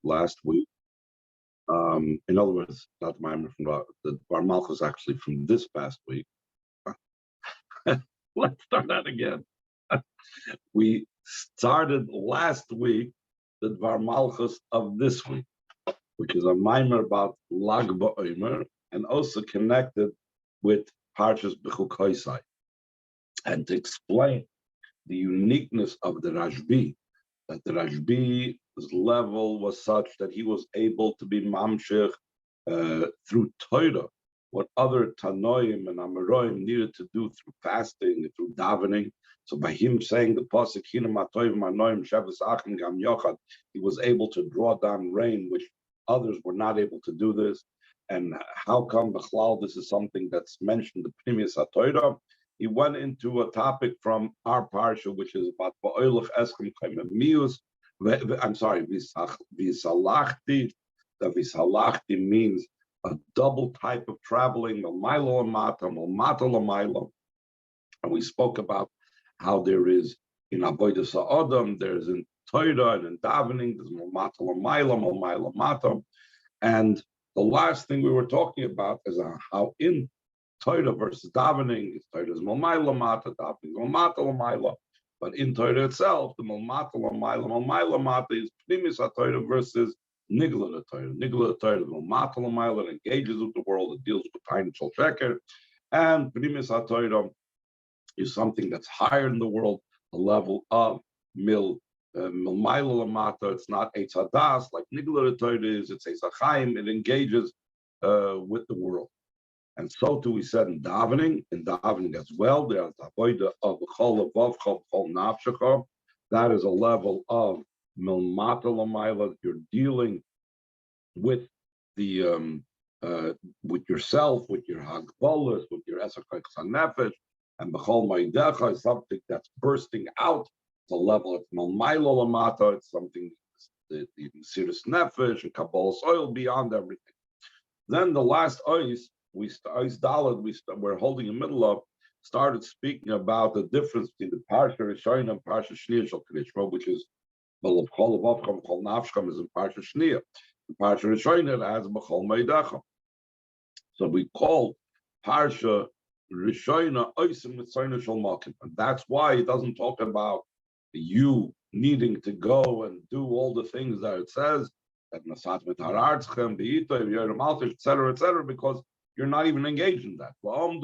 last week. In other words, not Maimer from the Bar Malchus actually from this past week. Let's start that again. We started last week the Dvar Malchus of this week, which is a Maimer about Lag Ba'omer, and also connected with Parshas B'chukoisai, and to explain the uniqueness of the Rashbi, that the Rashbi's level was such that he was able to be mamshech through Torah, what other Tanoim and Amoraim needed to do through fasting, through davening. So by him saying the pasuk Hinam Atoim Manoim Shabbos Achim Gam Yochad, he was able to draw down rain, which others were not able to do this. And how come Bechlal this is something that's mentioned in the Pnimius HaTorah? He went into a topic from our parsha, which is about Ba'olach Eschem Kaimemius. I'm sorry, Visalachti. The Visalachti means a double type of traveling, Malmailo Lamata, Malmata Lamailo. And we spoke about how there is in Avodah Sa'adam, there's in Torah and in davening, there's Malmata Lamailo, Malmailo Mata. And the last thing we were talking about is how in Torah versus davening, Torah is Malmailo Mata, davening is Malmata Lamailo. But in Torah itself, the Malmata Lamailo Mata is Pnimis HaTorah versus Nigla Torah. Nigla Torah, the Malmata Lamailo, engages with the world, it deals with Tain Shel Sheker. And Pnimis HaTorah is something that's higher in the world, a level of Milmailo Lamata. It's not Eitz Hadas like Nigla Torah is, it's Eitz HaChaim, it engages with the world. And so too we said in davening as well, there's the avodah of Chol Avavcha, Chol Nafshecha. That is a level of Milmata Lamaila. You're dealing with the with yourself, with your Hagbolas, with your Esakach Nefesh, and B'chol Maidecha is something that's bursting out. It's a level of Milmailo Lamata. It's something the Mesiras Nefesh and Kabbalas oil beyond everything. Then the last ice. We're holding in the middle of, started speaking about the difference between the Parsha Rishon and Parsha Shniya Shel Krishma, which is Chol Avavcham, Chol Nafshcham is in Parsha Shniya. The Parsha Rishon it has B'chol Meidecha. So we call Parsha Rishona Oisim Mitzayna Shel Makim, and that's why it doesn't talk about you needing to go and do all the things that it says, that Nasat Mitarartzchem, Beito, Yerim Maltish, etc., because you're not even engaged in that. And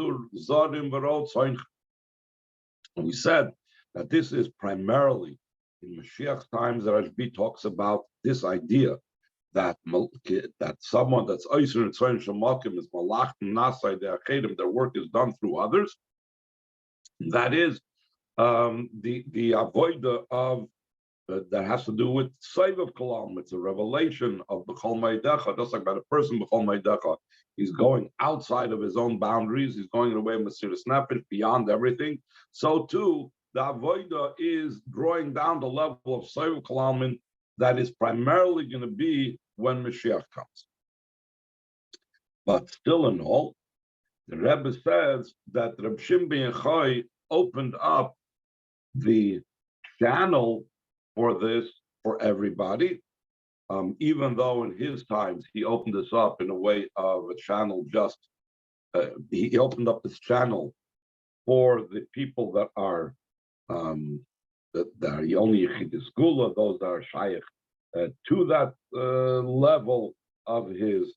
we said that this is primarily in Mashiach times that Rashbi talks about this idea that someone that's Oiser and Tzoyin Shemakim is Malach Nasai, their work is done through others. That is the avoida of that has to do with Save of Kalam. It's a revelation of B'chol Meidecha, just like about a person B'chol Meidecha. He's going outside of his own boundaries. He's going away with Mesiras Nefesh beyond everything. So too, the avoda is drawing down the level of Save of Kalam that is primarily going to be when Mashiach comes. But still in all, the Rebbe says that Reb Shimon ben Yochai opened up the channel for this for everybody, even though in his times he opened this up in a way of a channel he opened up this channel for the people that are that are only Yechidus Gula, those that are Shaykh to that level of his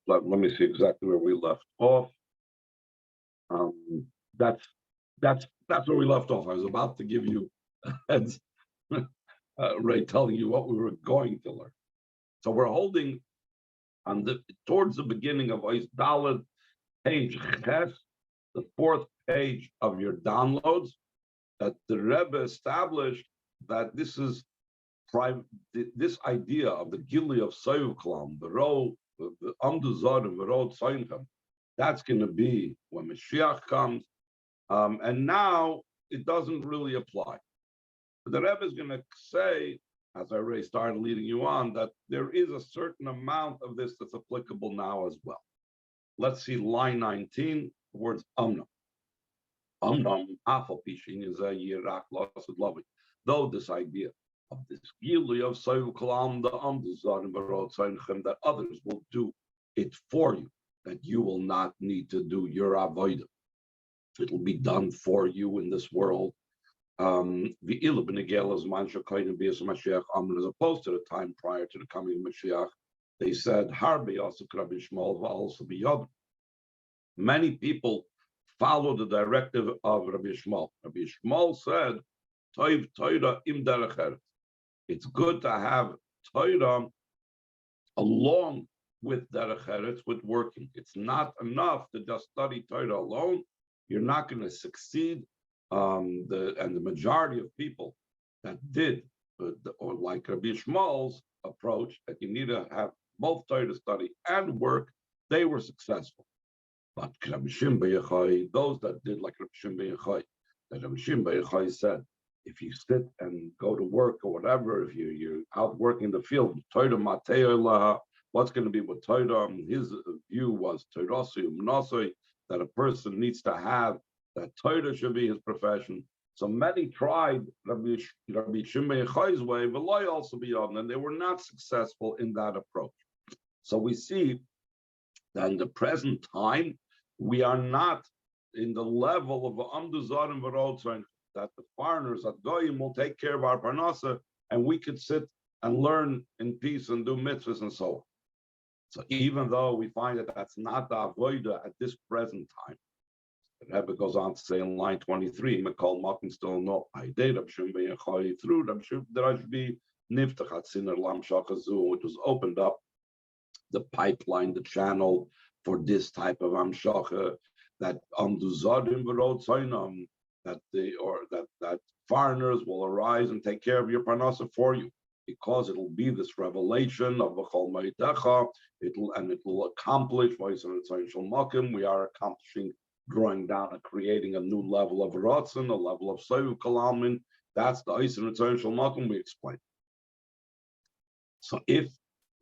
let me see exactly where we left off. That's where we left off. I was about to give you heads, Ray, telling you what we were going to learn. So we're holding on towards the beginning of Ois Daled, page Ches, the fourth page of your downloads, that the Rebbe established that this is this idea of the Gili of Soyev Kalam, the Ro, the Amduzar and the Ro Tzoynchem. That's going to be when Mashiach comes, and now it doesn't really apply. But the Rebbe is going to say, as I already started leading you on, that there is a certain amount of this that's applicable now as well. Let's see line 19, the words Amna. Though this idea of this gili of Soil Kalam, the that others will do it for you, that you will not need to do your avodah. It will be done for you in this world. The as opposed to the time prior to the coming of Mashiach, they said, Harbi also Rabbi Shmuel also be Yod. Many people follow the directive of Rabbi Shmuel. Rabbi Shmuel said, Toiv Torah im derech. It's good to have Torah along with derech, with working. It's not enough to just study Torah alone. You're not going to succeed. The majority of people that did, or like Rabbi Shmuel's approach, that you need to have both Torah study and work, they were successful. But Rabbi Shimon bar Yochai, those that did like Rabbi Shimon bar Yochai, that Rabbi Shimon bar Yochai said, if you sit and go to work or whatever, if you're out working in the field, Torah matei, what's going to be with Torah? His view was that a person needs to have that Torah should be his profession. So many tried Rabbi Shimon bar Yochai's way, but also be on, and they were not successful in that approach. So we see that in the present time, we are not in the level of Amdu Zarim V'Rodzain, that the foreigners at Goyim will take care of our Parnasa, and we could sit and learn in peace and do mitzvahs and so on. So even though we find that that's not the avodah at this present time, the Rebbe goes on to say in line 23, Mekol Makim still no idea Rab Shimon bar Yochai through Rab Shimon Drashbi Niftachat Sinner Lam Shakazu, which was opened up the pipeline, the channel for this type of amshacha, that Amduzadim V'Rodzainam, that foreigners will arise and take care of your parnasa for you, because it'll be this revelation of V'chol Ma'itecha. It will accomplish. We are accomplishing, drawing down and creating a new level of Ratzon, a level of Soyu Kalamin. That's the Eisen Ritzayin Shel Makom we explained. So if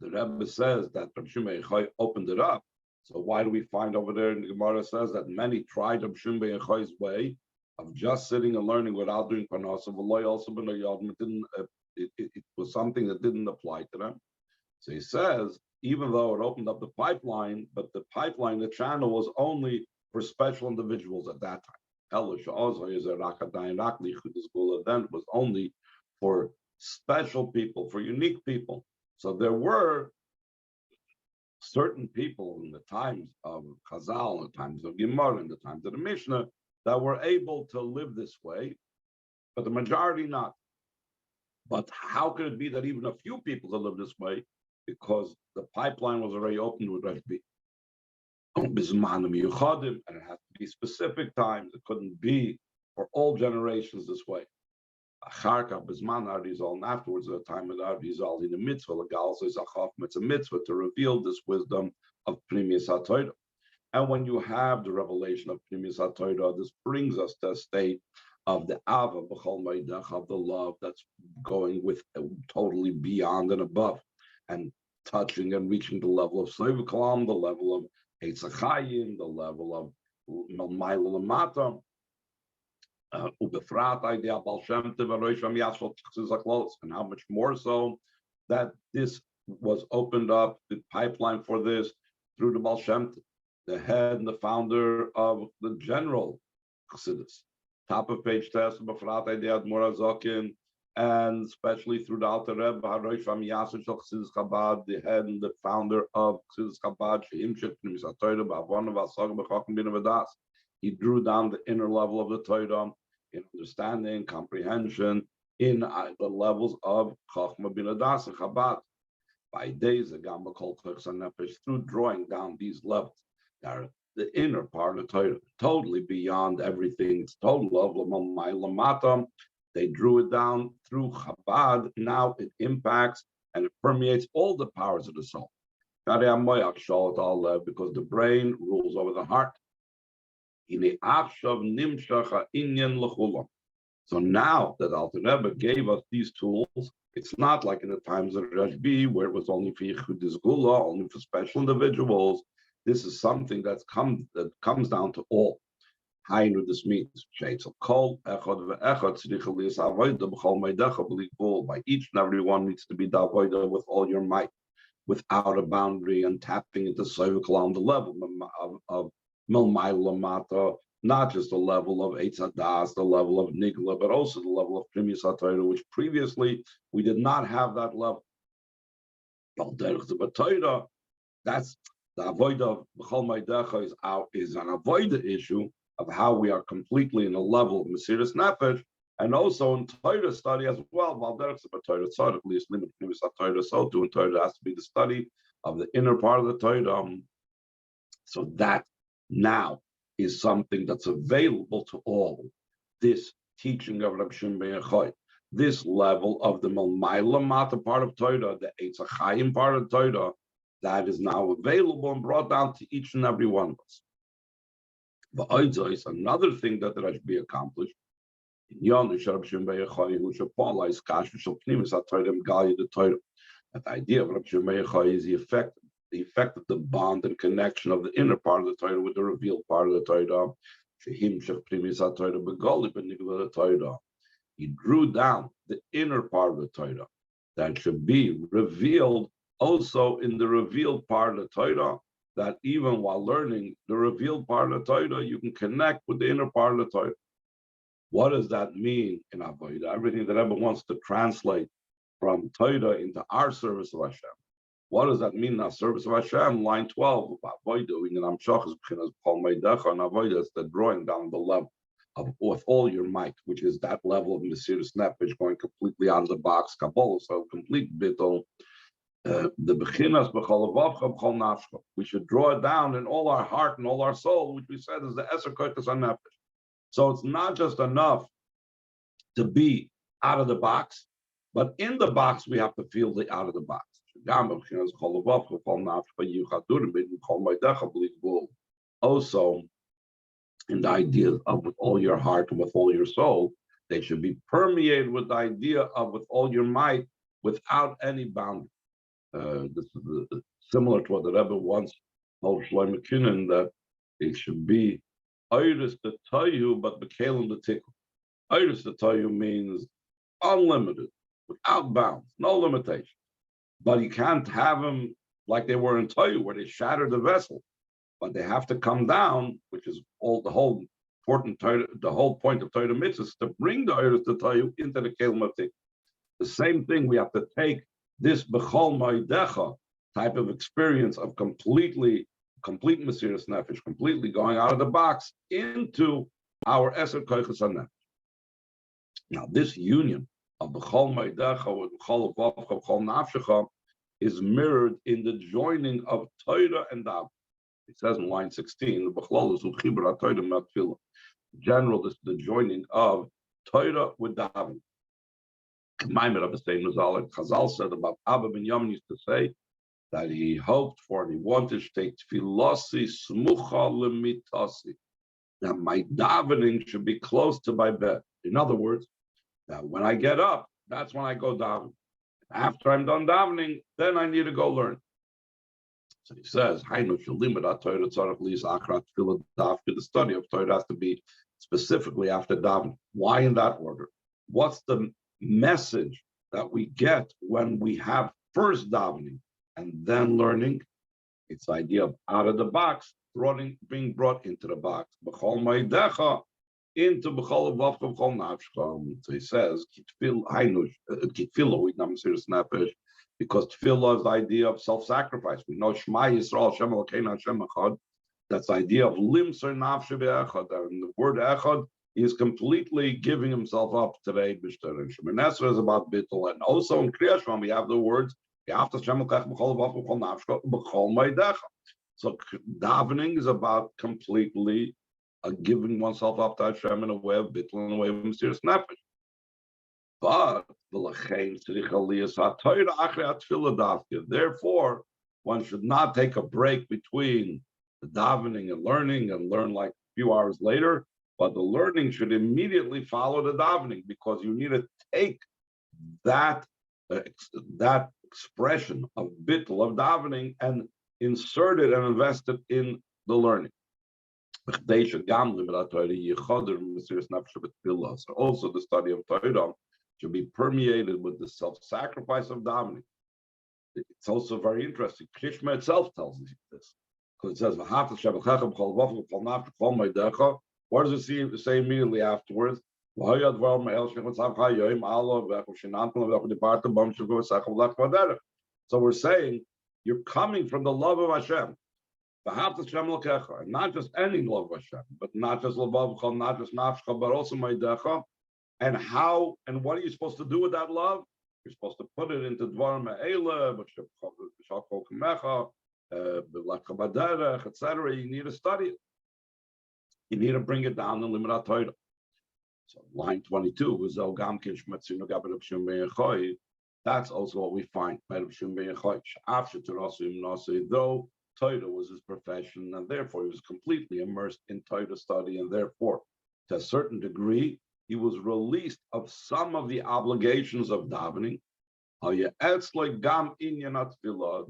the Rebbe says that Rab Shimon bar Yochai opened it up, so why do we find over there in the Gemara says that many tried Rab Shimon bar Yochai's way of just sitting and learning without doing parnasa? It was something that didn't apply to them. So he says, even though it opened up the pipeline, but the pipeline, the channel was only for special individuals at that time. Then it was only for special people, for unique people. So there were certain people in the times of Chazal, in the times of Gemara, in the times of the Mishnah, that were able to live this way, but the majority not. But how could it be that even a few people could live this way? Because the pipeline was already opened with Rashbi. And it had to be specific times. It couldn't be for all generations this way. And afterwards, at the time of the Arizal, in the mitzvah, it's a mitzvah to reveal this wisdom of Pnimius HaTorah. And when you have the revelation of Pnimius HaTorah, this brings us to a state of the Ava B'chol Ma'idach, of the love that's going with totally beyond and above, and touching and reaching the level of Soiv Kalam, the level of Eitz HaChayim, the level of Malmayla Lamata, Ubefrat idea Baal Shem Tov and Rosh Hashanah Yashol, and how much more so that this was opened up, the pipeline for this through the Baal Shem Tov, the head and the founder of the general Chassidus. Top of page test, Befrat idea Morazokin, and especially through the Alter Rebbe, Harosh Yasser Shel Chassidus Chabad, the head and the founder of Chassidus Chabad, Sheim Shek Pnimis HaTorah, Ba'avon V'Asag B'Chacham Bin V'Das. He drew down the inner level of the Torah in understanding, comprehension, in the levels of Chachma Bin V'Das and Chabad. By days, Agam B'Kol Chachs HaNefesh, through drawing down these levels, are the inner part of the Torah, totally beyond everything. It's total level of Lamata. They drew it down through Chabad. Now it impacts and it permeates all the powers of the soul. Because the brain rules over the heart. So now that Alter Rebbe gave us these tools, it's not like in the times of Rashbi, where it was only for Yichudis Gula, only for special individuals. This is something that comes down to all. Hainu, this means Sheitzel Kol Echad ve'Echad Tzricha Lias Avoda B'Chol Meidecha B'Likvul. By each and every one needs to be the avoda with all your might, without a boundary, and tapping into Sovikal on the level of Milmai Lamata, not just the level of Eitz Hadas, the level of Nigla, but also the level of Primus HaTorah, which previously we did not have that level. That's the avoida of B'chol Meidecha is an avoida issue of how we are completely in a level of Mesiras Nefesh, and also in Torah study as well. At least limit Torah, so too in Torah has to be the study of the inner part of the Torah. So that now is something that's available to all. This teaching of Reb Shimon ben Yochai, this level of the Milmaila Mata part of Torah, the Eitz HaChaim part of Torah, that is now available and brought down to each and every one of us. But another thing that has to be accomplished. That the idea of Reb Shimon ben Yochai is the effect of the bond and connection of the inner part of the Torah with the revealed part of the Torah. He drew down the inner part of the Torah that should be revealed also in the revealed part of the Torah, that even while learning the revealed part of the Torah, you can connect with the inner part of the Torah. What does that mean in Avodah? Everything that Rebbe wants to translate from Torah into our service of Hashem. What does that mean in our service of Hashem? Line 12, Avodah, in Amshach is B'chinas Meidecha, and Avodah is the drawing down the level of with all your might, which is that level of Mesiras Nefesh, going completely out of the box, Kabbalah, so complete bittul. The B'chinas B'chol Avavcha B'chol Nafshcha. We should draw it down in all our heart and all our soul, which we said is the Eser Koiches HaNefesh. So it's not just enough to be out of the box, but in the box we have to feel the out of the box. Also, in the idea of with all your heart and with all your soul, they should be permeated with the idea of with all your might, without any boundary. This is similar to what the Rebbe once told Shlomo Kinnan, that it should be Iris the Tayu, but Bekalim the Tikkun. Iris the Tayu means unlimited, without bounds, no limitation. But you can't have them like they were in Tayu, where they shattered the vessel. But they have to come down, which is all the whole important Torah, the whole point of Torah mitzvahs, to bring the Iris the Tayu into the Kelim of Tikkun. The same thing, we have to take this B'chol Meidecha type of experience of complete Mesiras Nefesh, completely going out of the box into our Eser Koiches HaNefesh. Now, this union of B'chol Meidecha with B'chol Avavcha, B'chol Nafshecha is mirrored in the joining of Torah and Daven. It says in line 16, the B'chlol is Uchibra Torah Matfilah. In general, this is the joining of Torah with Daven. Chazal said about Abba Ben Yamin used to say that he hoped for and he wanted to take tefilasi smucha lemitasi, that my davening should be close to my bed. In other words, that when I get up, that's when I go daven. After I'm done davening, then I need to go learn. So he says, the study of Torah has to be specifically after davening. Why in that order? What's the message that we get when we have first davening and then learning? It's the idea of out of the box, being brought into the box. B'chol Meidecha into B'chol Avavcha B'chol Nafshcha. So he says, Kitfilah with Mesiras Nefesh, because tefillah is the idea of self-sacrifice. We know Shema Yisrael Hashem Elokeinu Hashem Echad. That's the idea of limser nafshe be'echad. And the word echad, he is completely giving himself up today. B'shter and Esra is about bittul, and also in Kriyas Shema we have the words so davening is about completely giving oneself up to Hashem in a way of bittul, in a way of Mesiras Nefesh. But therefore, one should not take a break between the davening and learn like a few hours later, but the learning should immediately follow the davening, because you need to take that expression of bittul, of davening, and insert it and invest it in the learning. Also, the study of Torah should be permeated with the self-sacrifice of davening. It's also very interesting. Krishma itself tells us this. Because it says, what does it say immediately afterwards? So we're saying you're coming from the love of Hashem. And not just any love of Hashem, but not just Lavavcha, not just Nafshcha, but also Maidecha. And how and what are you supposed to do with that love? You're supposed to put it into Dvar Me'ela, etc. You need to study it. You need to bring it down in Limrat Torah. So line 22 was that's also what we find. Though Torah was his profession, and therefore he was completely immersed in Torah study, and therefore, to a certain degree, he was released of some of the obligations of davening. There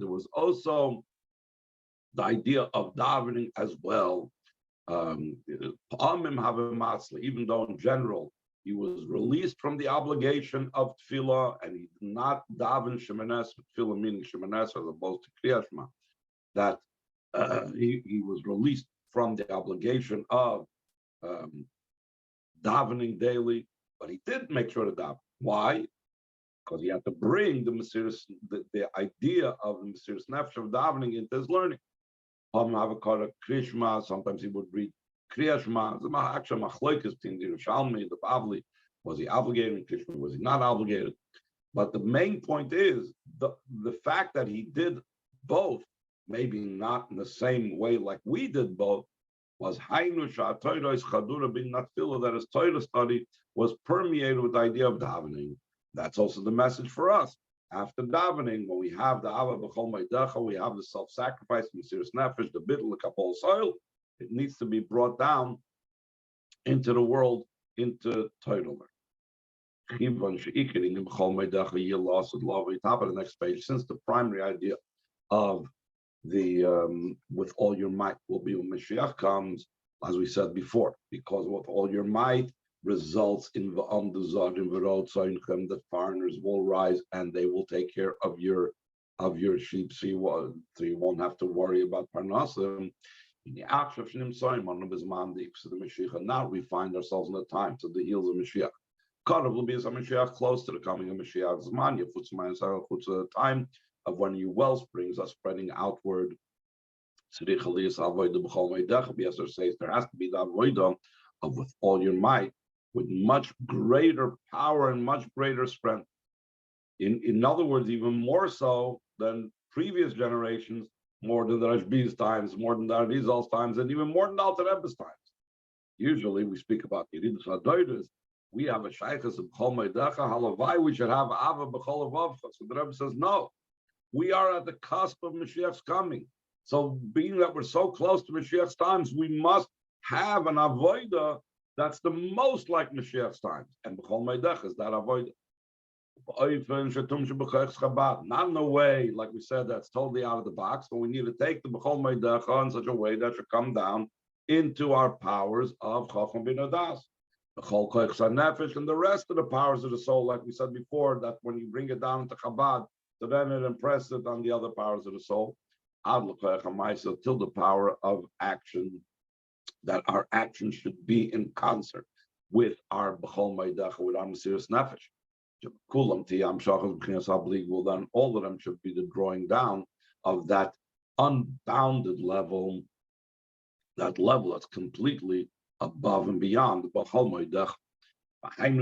was also the idea of davening as well. Even though in general he was released from the obligation of tefillah, and he did not daven shemenes, tefillah meaning shemenes as opposed to kriyas shema, that he was released from the obligation of davening daily, but he did make sure to daven. Why? Because he had to bring the idea of the Mesiras Nefesh of davening into his learning. Sometimes he would read Kriya Shema. Actually, Machlokes between the Yerushalmi and the Bavli. Was he obligated? Krishma, was he not obligated? But the main point is the fact that he did both, maybe not in the same way like we did both, was that his Torah study was permeated with the idea of davening. That's also the message for us. After davening, when we have the Ava B'chol Meidecha, we have the self-sacrifice, Mesiras Nefesh, the Bittul, the Kapol Soil, it needs to be brought down into the world, into Torah. Top of the next page, since the primary idea of the with all your might will be when Mashiach comes, as we said before, because with all your might results in that foreigners will rise and they will take care of your sheep, so you won't have to worry about parnasim. So the Mashiach, now we find ourselves in the time to the heels of Mashiach. Karav will be as a Mashiach close to the coming of Mashiach. Zman the time of when your well springs are spreading outward. B'Yasser says there has to be the avodah of with all your might, with much greater power and much greater strength. In other words, even more so than previous generations, more than the Rashbi's times, more than the Arizal's times, and even more than the Alter Rebbe's times. Usually we speak about Yeridas HaDoidas. We have a Shaykhas of B'chol Meidecha, Halavai, we should have Ava B'chol Avavcha. So the Rebbe says, no, we are at the cusp of Mashiach's coming. So being that we're so close to Mashiach's times, we must have an avodah that's the most like Mashiach's times. And B'chol Meidecha is that avodah. Not in a way, like we said, that's totally out of the box, but we need to take the B'chol Meidecha in such a way that should come down into our powers of Chacham bin Adas. B'chol Koich Nefesh and the rest of the powers of the soul, like we said before, that when you bring it down into Chabad, so then it impresses it on the other powers of the soul. Till the power of action, that our action should be in concert with our B'chol Meidecha, with our Mesiras Nefesh. Well, then all of them should be the drawing down of that unbounded level, that level that's completely above and beyond the B'chol Meidecha.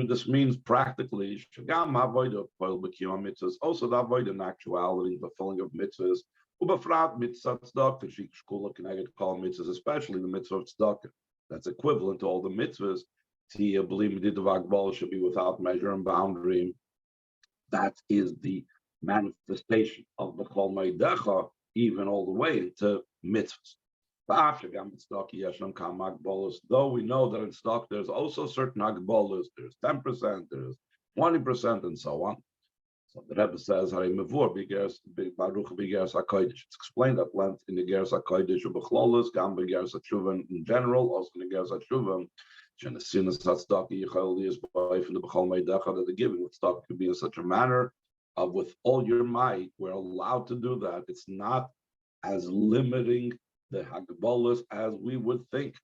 This means practically also the avoid in actuality, the fulfilling of mitzvahs, especially the mitzvah of tzedakah. That's equivalent to all the mitzvahs. Should be without measure and boundary. That is the manifestation of the B'chol Meidecha, even all the way into mitzvahs. Though we know that in stock there's also certain agbolas, there's 10%, there's 20%, and so on. So the Rebbe says, "Harei mevur b'geras baruch b'geras hakodesh." It's explained at length in the geras hakodesh ubechlolos, gam b'geras hatshuva in general, also in the geras hatshuva. Shenesinas hatzedakah yichol liyas b'ayif in the b'chol meidecha that the giving with tzedakah could be in such a manner of with all your might. We're allowed to do that. It's not as limiting the hagbolas as we would think.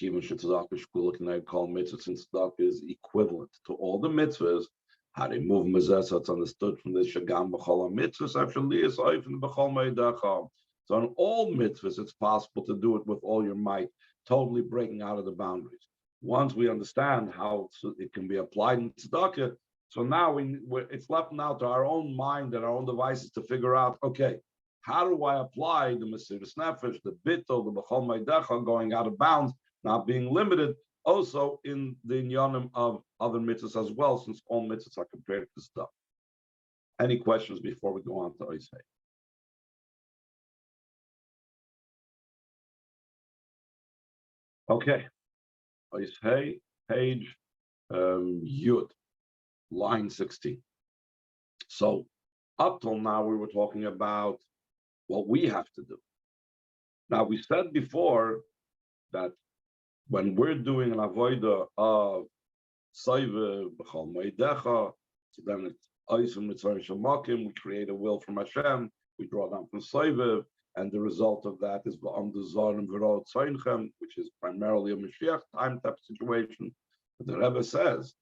Even tzedakah shkula can call mitzvahs and tzedakah is equivalent to all the mitzvahs. How they move mezesa, it's understood from this shagam b'chol mitzvahs actually is oif in the b'chol meidecha. So on all mitzvahs, it's possible to do it with all your might, totally breaking out of the boundaries. Once we understand how it can be applied in tzedakah, so now it's left now to our own mind and our own devices to figure out, okay, how do I apply the Mesiras Nefesh, the Bittul, the B'chol Meidecha, going out of bounds, not being limited, also in the inyanim of other mitzvahs as well, since all mitzvahs are compared to stuff. Any questions before we go on to Oisei? Okay, Oisei, page Yud, line 16. So up till now, we were talking about what we have to do. Now, we said before that when we're doing an avodah of Soive, B'chol Meidecha, so then it's Oisem Mitzvah Shemakim, we create a will from Hashem, we draw down from Soive, and the result of that is B'am Dezarim V'ro Tzeinchem, which is primarily a Mashiach time type situation. But the Rebbe says,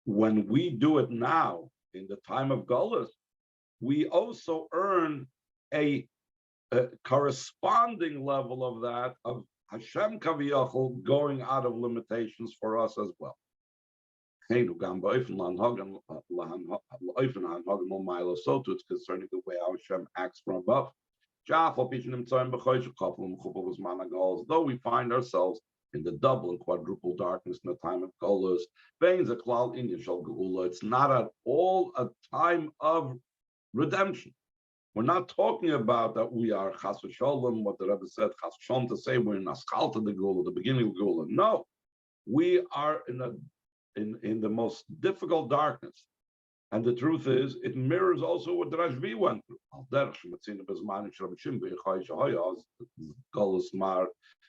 when we do it now, in the time of Golus, we also earn a corresponding level of that, of Hashem Kaviyachol going out of limitations for us as well. So it's concerning the way Hashem acts from above. Though we find ourselves in the double and quadruple darkness in the time of Golus, it's not at all a time of redemption. We're not talking about that we are chas v'sholem, what the Rebbe said, chas v'sholem, to say we're in aschalta the Gula, the beginning of Gula. No, we are in the most difficult darkness. And the truth is, it mirrors also what the Rashbi went through.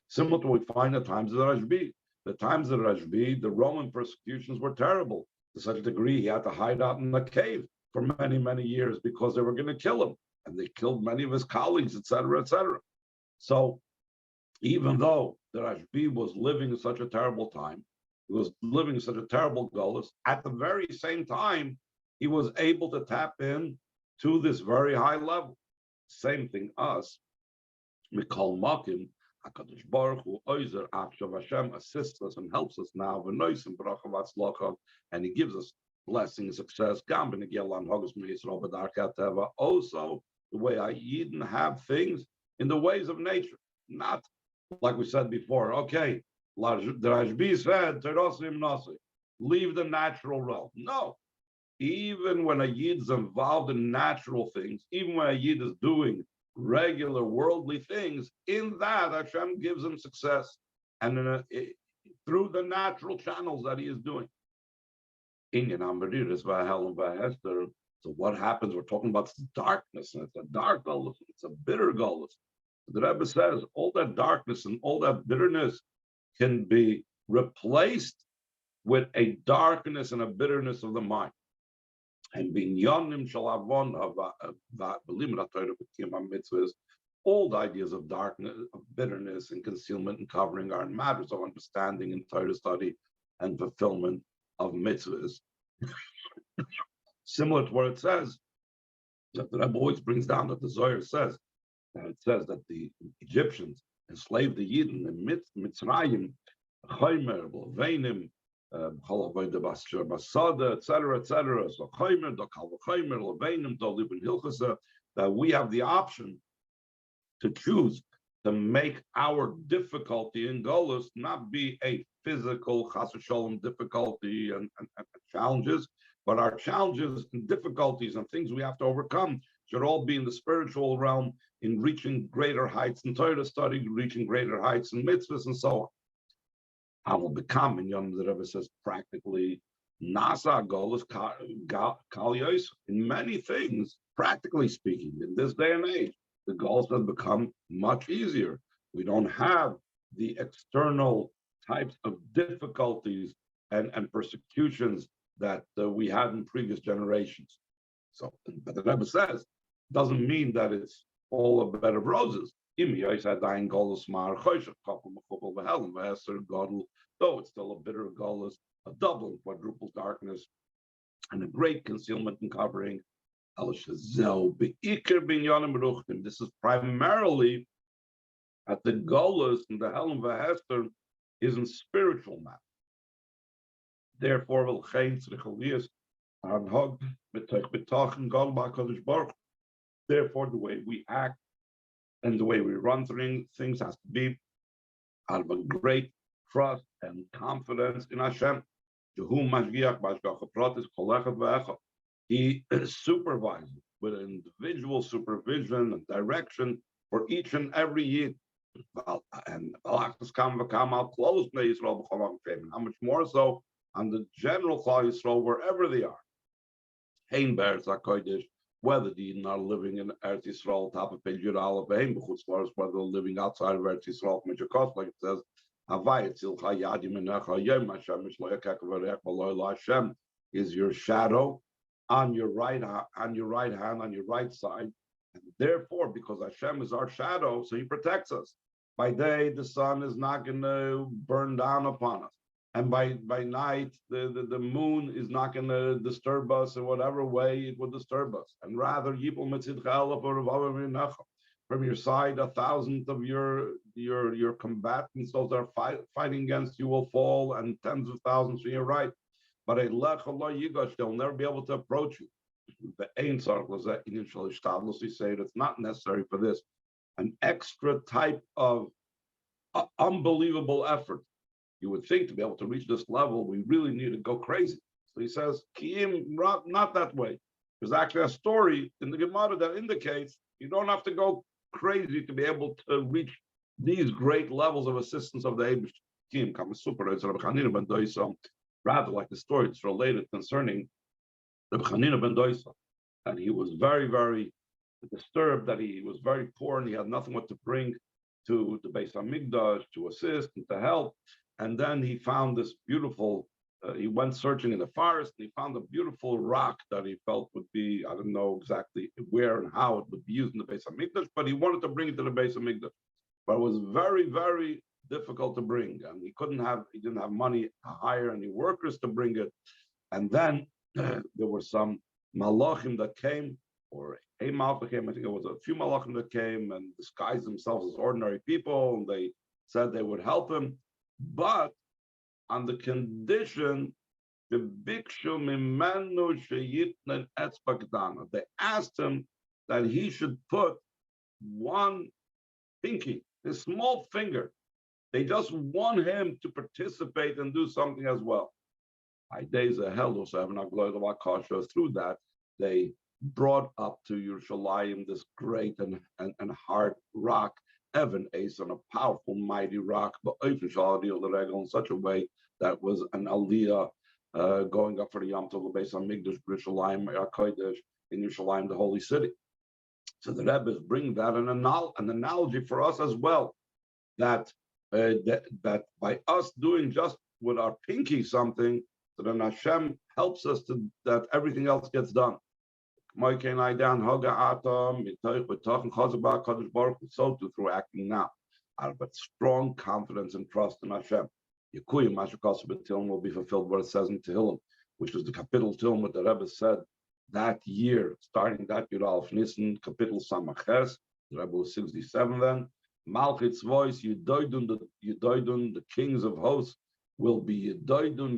Similar to what we find at times of the Rashbi. The times of the Rashbi, the Roman persecutions were terrible, to such a degree he had to hide out in a cave for many, many years because they were going to kill him. And they killed many of his colleagues, etc., etc. So even though the Rashbi was living in such a terrible time, he was living in such a terrible Golus, at the very same time, he was able to tap in to this very high level. Same thing us. Mikol Makim, HaKadosh Baruch Hu, Oizer, Akshav Hashem assists us and helps us now, V'noisim Bracha V'atzlacha, and he gives us blessing, success. Also, the way I eat and have things in the ways of nature, not like we said before. Okay, the Rashbi said, leave the natural realm. No, even when a yid is involved in natural things, even when a yid is doing regular worldly things, in that Hashem gives him success, and through the natural channels that he is doing. So what happens? We're talking about darkness, and it's a dark golus, it's a bitter golus. The Rebbe says all that darkness and all that bitterness can be replaced with a darkness and a bitterness of the mind. And binyanim shalavon of mitzvahs, all the ideas of darkness, of bitterness and concealment and covering are matters of understanding in Torah study and fulfillment of mitzvahs. Similar to what it says, that the Rebbe always brings down that the Zohar says, that it says that the Egyptians enslaved the Yidden in Mitzrayim, Chaymer, Veinim, Basada, etc., etc. So Chaymer, Dokal Chaymer, Veinim, Dolibin Hilchasa, that we have the option to choose to make our difficulty in Golus not be a physical chas v'sholem difficulty and challenges, but our challenges and difficulties and things we have to overcome should all be in the spiritual realm, in reaching greater heights in Torah study, reaching greater heights in mitzvahs, and so on. I will become, in Yom the Rebbe says, practically Nasa Golas Kalyos. In many things, practically speaking, in this day and age, the goals have become much easier. We don't have the external types of difficulties and persecutions that we had in previous generations. So, but the Rebbe says, doesn't mean that it's all a bed of roses. Though it's still a bitter golus, a double and quadruple darkness, and a great concealment and covering. This is primarily at the golus and the Helen Vahester is in spiritual matter. Therefore, therefore, the way we act and the way we run things has to be out of a great trust and confidence in Hashem. He supervises with individual supervision and direction for each and every year. And how much more so on the general Klal Yisrael, wherever they are. Whether the Eden are living in Eretz Yisrael, top of page Yud whether they're living outside of Eretz Yisrael, like it says, Hashem is your shadow on your right hand, on your right side. And therefore, because Hashem is our shadow, so he protects us. By day, the sun is not going to burn down upon us. And by night, the moon is not going to disturb us in whatever way it would disturb us. And rather, from your side, 1,000 of your combatants, those that are fighting against you, will fall, and tens of thousands from your right. But they'll never be able to approach you. The Ein Tzarech L'zeh Inyan Shel Hishtadlus, we say it's not necessary for this. An extra type of unbelievable effort. You would think to be able to reach this level, we really need to go crazy. So he says, Kiyim, not that way. There's actually a story in the Gemara that indicates you don't have to go crazy to be able to reach these great levels of assistance of the Eibush Kiyim. Rather, like the story it's related concerning the Chanina ben Doisa. And he was very, very disturbed that he was very poor and he had nothing what to bring to the Beis Hamikdash to assist and to help. And then he found this beautiful, he went searching in the forest and he found a beautiful rock that he felt would be, I don't know exactly where and how it would be used in the Beis Hamikdash, but he wanted to bring it to the Beis Hamikdash. But it was very, very difficult to bring. And he didn't have money to hire any workers to bring it. And then there were some malachim that came, or a malach came, I think it was a few malachim that came and disguised themselves as ordinary people, and they said they would help him, but on the condition the bikshu mimenu sheyitnen etzbagdana. They asked him that he should put one pinky, his small finger. They just want him to participate and do something as well. Through that, they brought up to Yerushalayim this great and hard rock, Evan Ace, on a powerful, mighty rock, but in such a way that was an aliyah going up for the Yom Tov based on Migdash, Yerushalayim, Kodesh, in Yerushalayim, the holy city. So the Rebbe is bringing that an analogy for us as well, that by us doing just with our pinky something, so then Hashem helps us that everything else gets done. So too through acting now, out of a strong confidence and trust in Hashem. Tehillim will be fulfilled what it says in Tehillim, which was the capital Tehillim what the Rebbe said that year, starting that year, Alf Nissen, capital Samaches. The Rebbe was 67 then. Malchit's voice, the kings of hosts will be Yedoidun.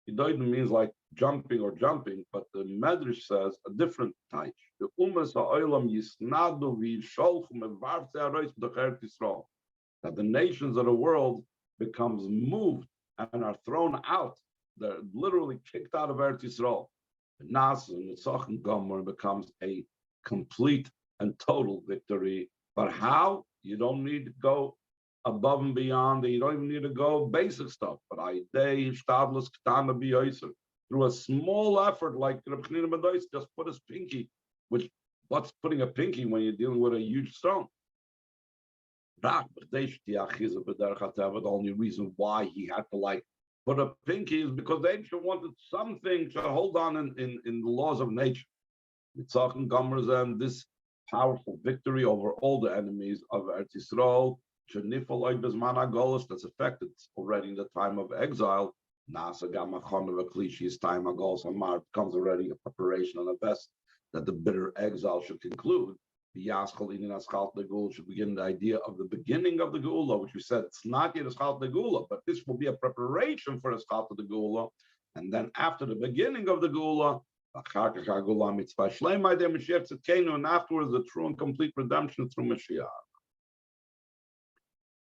Yedoidun means like jumping, but the Medrash says a different type. The Umas ha'olam yisnadu v'yisholchu mevartze harois b'dacheret Yisrael. That the nations of the world becomes moved and are thrown out. They're literally kicked out of Eretz Yisrael. Nas and Nitzach and Gomer becomes a complete and total victory. But how? You don't need to go above and beyond that you don't even need to go basic stuff. But through a small effort like just put his pinky, which what's putting a pinky when you're dealing with a huge stone? The only reason why he had to like put a pinky is because they wanted something to hold on in the laws of nature. Nitzachon Gomers and this powerful victory over all the enemies of Eretz Yisrael, that's affected already in the time of exile. Nasa Gamachon of Ecclesias's time ago, Samar becomes already a preparation and a best that the bitter exile should conclude. The Yaschal in Aschal the Gula should begin the idea of the beginning of the Gula, which we said it's not yet Aschal the Gula, but this will be a preparation for Aschal the Gula. And then after the beginning of the Gula, and afterwards the true and complete redemption through Mashiach.